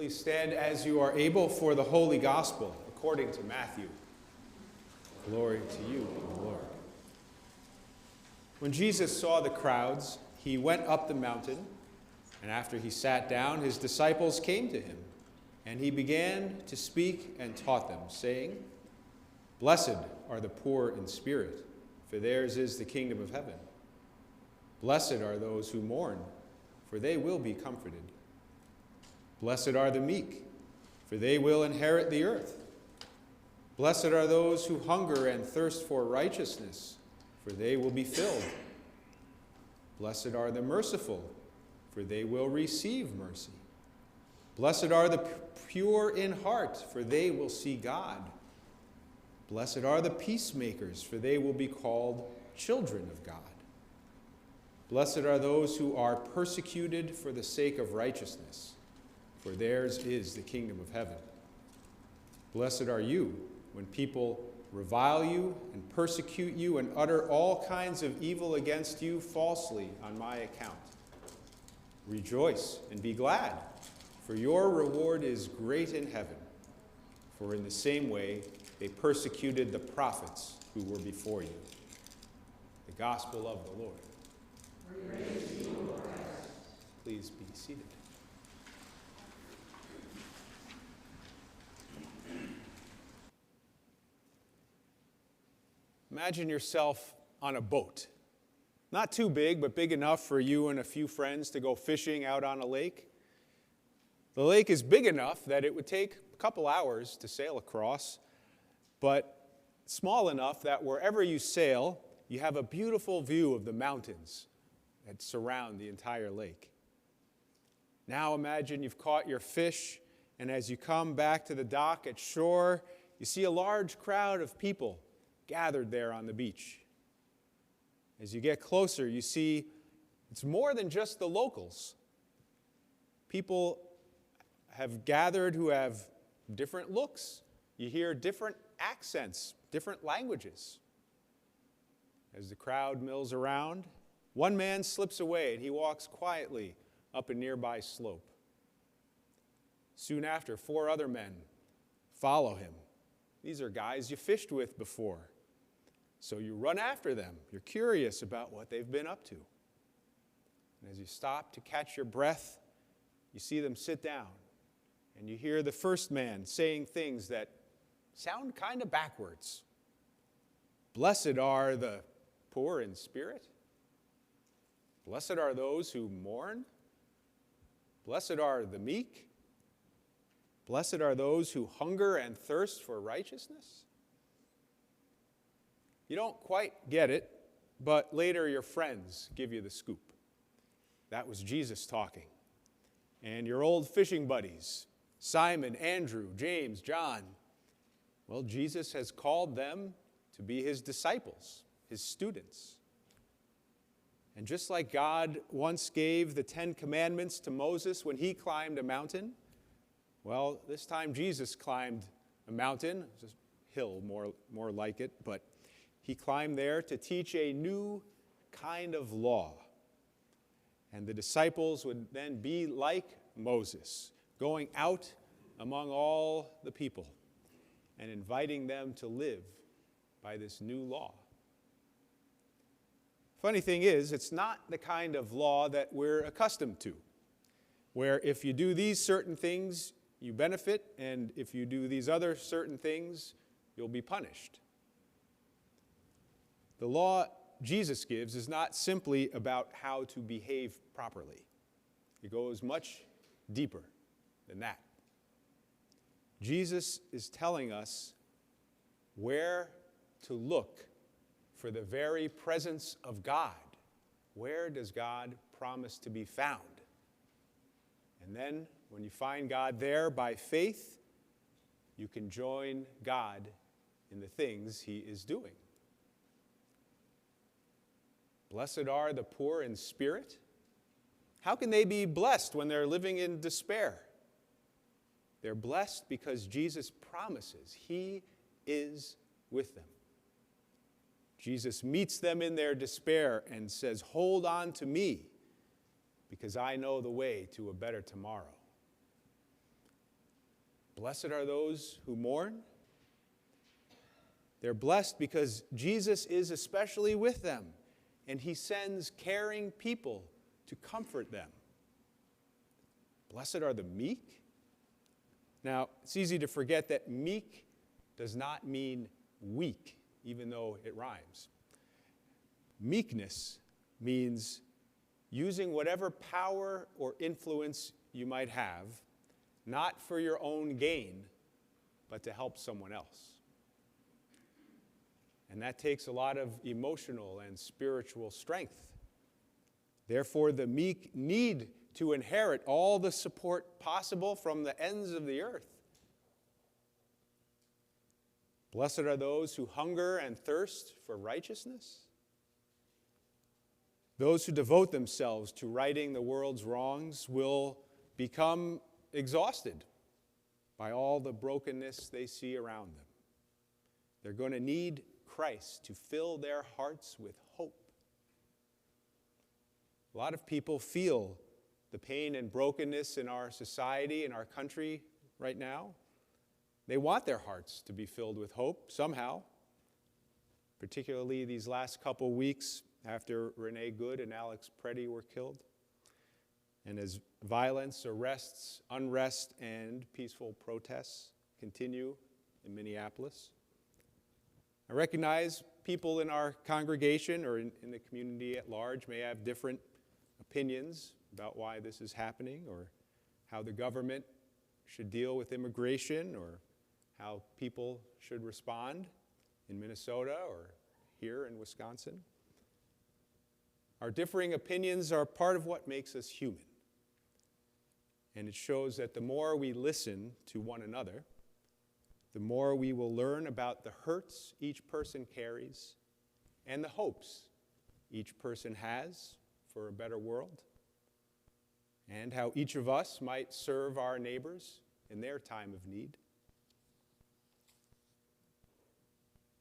Please stand as you are able for the Holy Gospel according to Matthew. Glory to you, Lord. When Jesus saw the crowds, he went up the mountain, and after he sat down, his disciples came to him, and he began to speak and taught them, saying, "Blessed are the poor in spirit, for theirs is the kingdom of heaven. Blessed are those who mourn, for they will be comforted. Blessed are the meek, for they will inherit the earth. Blessed are those who hunger and thirst for righteousness, for they will be filled. Blessed are the merciful, for they will receive mercy. Blessed are the pure in heart, for they will see God. Blessed are the peacemakers, for they will be called children of God. Blessed are those who are persecuted for the sake of righteousness, for theirs is the kingdom of heaven. Blessed are you when people revile you and persecute you and utter all kinds of evil against you falsely on my account. Rejoice and be glad, for your reward is great in heaven. For in the same way they persecuted the prophets who were before you." The Gospel of the Lord. Praise to you, Lord Christ. Please be seated. Imagine yourself on a boat. Not too big, but big enough for you and a few friends to go fishing out on a lake. The lake is big enough that it would take a couple hours to sail across, but small enough that wherever you sail, you have a beautiful view of the mountains that surround the entire lake. Now imagine you've caught your fish, and as you come back to the dock at shore, you see a large crowd of people gathered there on the beach. As you get closer, you see it's more than just the locals. People have gathered who have different looks. You hear different accents, different languages. As the crowd mills around, one man slips away and he walks quietly up a nearby slope. Soon after, 4 other men follow him. These are guys you fished with before. So you run after them. You're curious about what they've been up to. And as you stop to catch your breath, you see them sit down. And you hear the first man saying things that sound kind of backwards. Blessed are the poor in spirit. Blessed are those who mourn. Blessed are the meek. Blessed are those who hunger and thirst for righteousness. You don't quite get it, but later your friends give you the scoop. That was Jesus talking. And your old fishing buddies, Simon, Andrew, James, John, well, Jesus has called them to be his disciples, his students. And just like God once gave the 10 Commandments to Moses when he climbed a mountain, well, this time Jesus climbed a mountain, just a hill more like it, but he climbed there to teach a new kind of law. And the disciples would then be like Moses, going out among all the people and inviting them to live by this new law. Funny thing is, it's not the kind of law that we're accustomed to, where if you do these certain things, you benefit, and if you do these other certain things, you'll be punished. The law Jesus gives is not simply about how to behave properly. It goes much deeper than that. Jesus is telling us where to look for the very presence of God. Where does God promise to be found? And then, when you find God there by faith, you can join God in the things he is doing. Blessed are the poor in spirit. How can they be blessed when they're living in despair? They're blessed because Jesus promises he is with them. Jesus meets them in their despair and says, "Hold on to me, because I know the way to a better tomorrow." Blessed are those who mourn. They're blessed because Jesus is especially with them, and he sends caring people to comfort them. Blessed are the meek. Now, it's easy to forget that meek does not mean weak, even though it rhymes. Meekness means using whatever power or influence you might have, not for your own gain, but to help someone else. And that takes a lot of emotional and spiritual strength. Therefore, the meek need to inherit all the support possible from the ends of the earth. Blessed are those who hunger and thirst for righteousness. Those who devote themselves to righting the world's wrongs will become exhausted by all the brokenness they see around them. They're going to need Christ to fill their hearts with hope. A lot of people feel the pain and brokenness in our society, in our country right now. They want their hearts to be filled with hope somehow, particularly these last couple weeks after Renee Good and Alex Preddy were killed. And as violence, arrests, unrest, and peaceful protests continue in Minneapolis. I recognize people in our congregation or in the community at large may have different opinions about why this is happening or how the government should deal with immigration or how people should respond in Minnesota or here in Wisconsin. Our differing opinions are part of what makes us human. And it shows that the more we listen to one another, the more we will learn about the hurts each person carries and the hopes each person has for a better world, and how each of us might serve our neighbors in their time of need.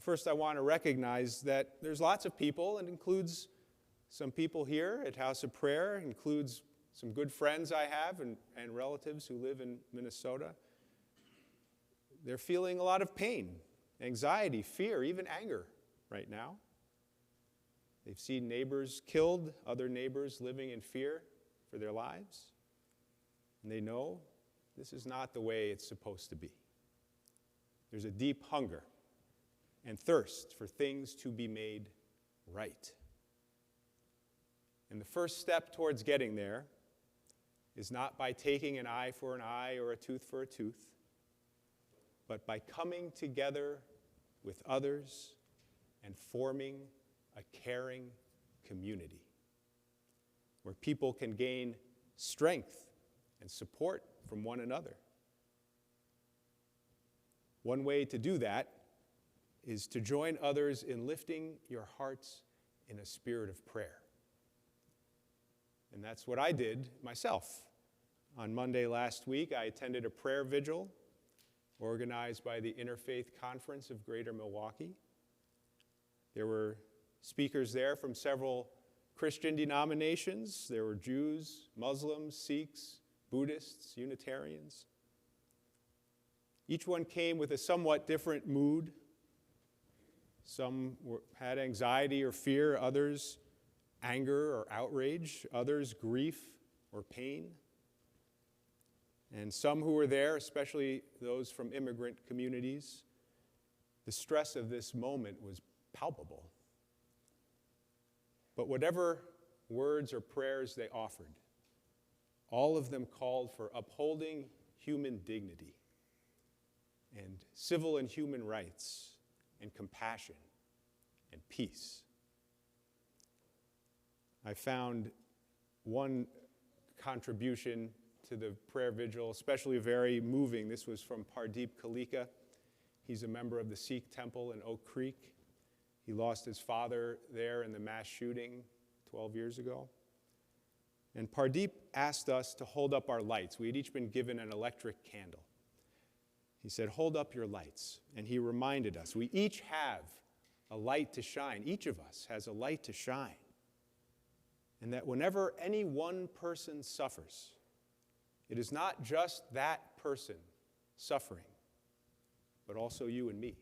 First, I want to recognize that there's lots of people, and includes some people here at House of Prayer, includes some good friends I have and relatives who live in Minnesota. They're feeling a lot of pain, anxiety, fear, even anger right now. They've seen neighbors killed, other neighbors living in fear for their lives. And they know this is not the way it's supposed to be. There's a deep hunger and thirst for things to be made right. And the first step towards getting there is not by taking an eye for an eye or a tooth for a tooth, but by coming together with others and forming a caring community where people can gain strength and support from one another. One way to do that is to join others in lifting your hearts in a spirit of prayer. And that's what I did myself. On Monday last week, I attended a prayer vigil organized by the Interfaith Conference of Greater Milwaukee. There were speakers there from several Christian denominations. There were Jews, Muslims, Sikhs, Buddhists, Unitarians. Each one came with a somewhat different mood. Some had anxiety or fear, others anger or outrage, others grief or pain. And some who were there, especially those from immigrant communities, the stress of this moment was palpable. But whatever words or prayers they offered, all of them called for upholding human dignity and civil and human rights and compassion and peace. I found one contribution to the prayer vigil, especially very moving. This was from Pardeep Kalika. He's a member of the Sikh temple in Oak Creek. He lost his father there in the mass shooting 12 years ago. And Pardeep asked us to hold up our lights. We had each been given an electric candle. He said, "Hold up your lights." And he reminded us, we each have a light to shine. Each of us has a light to shine. And that whenever any one person suffers, it is not just that person suffering, but also you and me.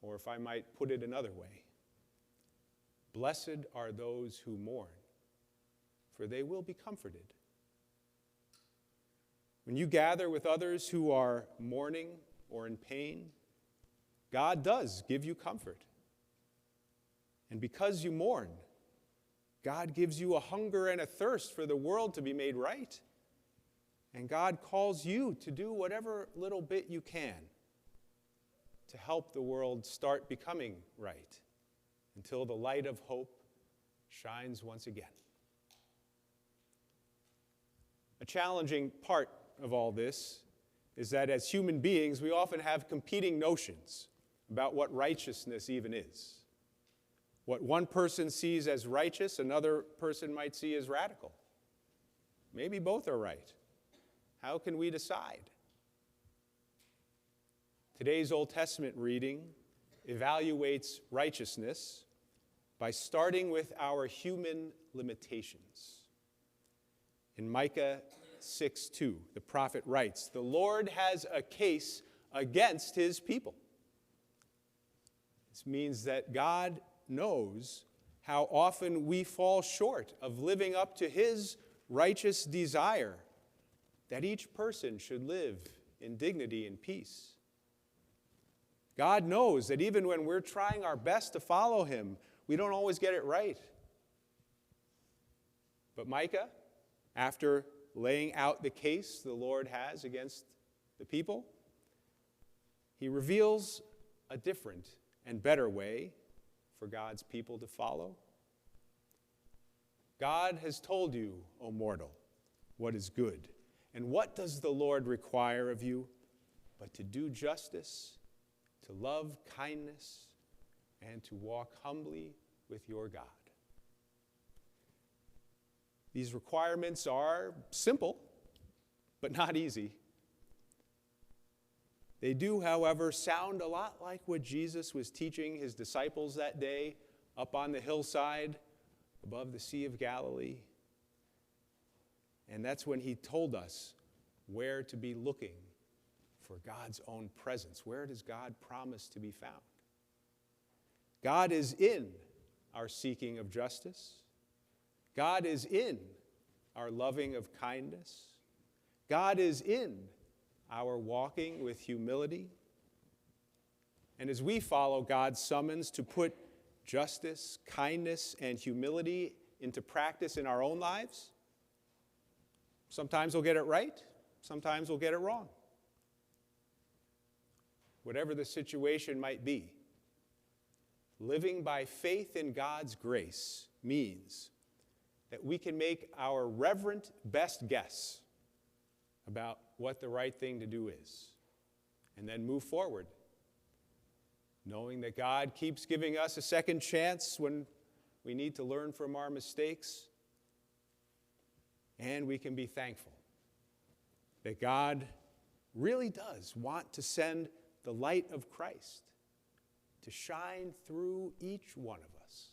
Or if I might put it another way, blessed are those who mourn, for they will be comforted. When you gather with others who are mourning or in pain, God does give you comfort. And because you mourn, God gives you a hunger and a thirst for the world to be made right. And God calls you to do whatever little bit you can to help the world start becoming right until the light of hope shines once again. A challenging part of all this is that as human beings, we often have competing notions about what righteousness even is. What one person sees as righteous, another person might see as radical. Maybe both are right. How can we decide? Today's Old Testament reading evaluates righteousness by starting with our human limitations. In Micah 6:2, the prophet writes, "The Lord has a case against his people." This means that God knows how often we fall short of living up to his righteous desire that each person should live in dignity and peace. God knows that even when we're trying our best to follow him, we don't always get it right. But Micah, after laying out the case the Lord has against the people, he reveals a different and better way for God's people to follow. God has told you, O mortal, what is good. And what does the Lord require of you? But to do justice, to love kindness, and to walk humbly with your God. These requirements are simple, but not easy. They do, however, sound a lot like what Jesus was teaching his disciples that day up on the hillside above the Sea of Galilee. And that's when he told us where to be looking for God's own presence. Where does God promise to be found? God is in our seeking of justice. God is in our loving of kindness. God is in our walking with humility. And as we follow God's summons to put justice, kindness, and humility into practice in our own lives, sometimes we'll get it right, sometimes we'll get it wrong. Whatever the situation might be, living by faith in God's grace means that we can make our reverent best guess about what the right thing to do is, and then move forward, knowing that God keeps giving us a second chance when we need to learn from our mistakes, and we can be thankful that God really does want to send the light of Christ to shine through each one of us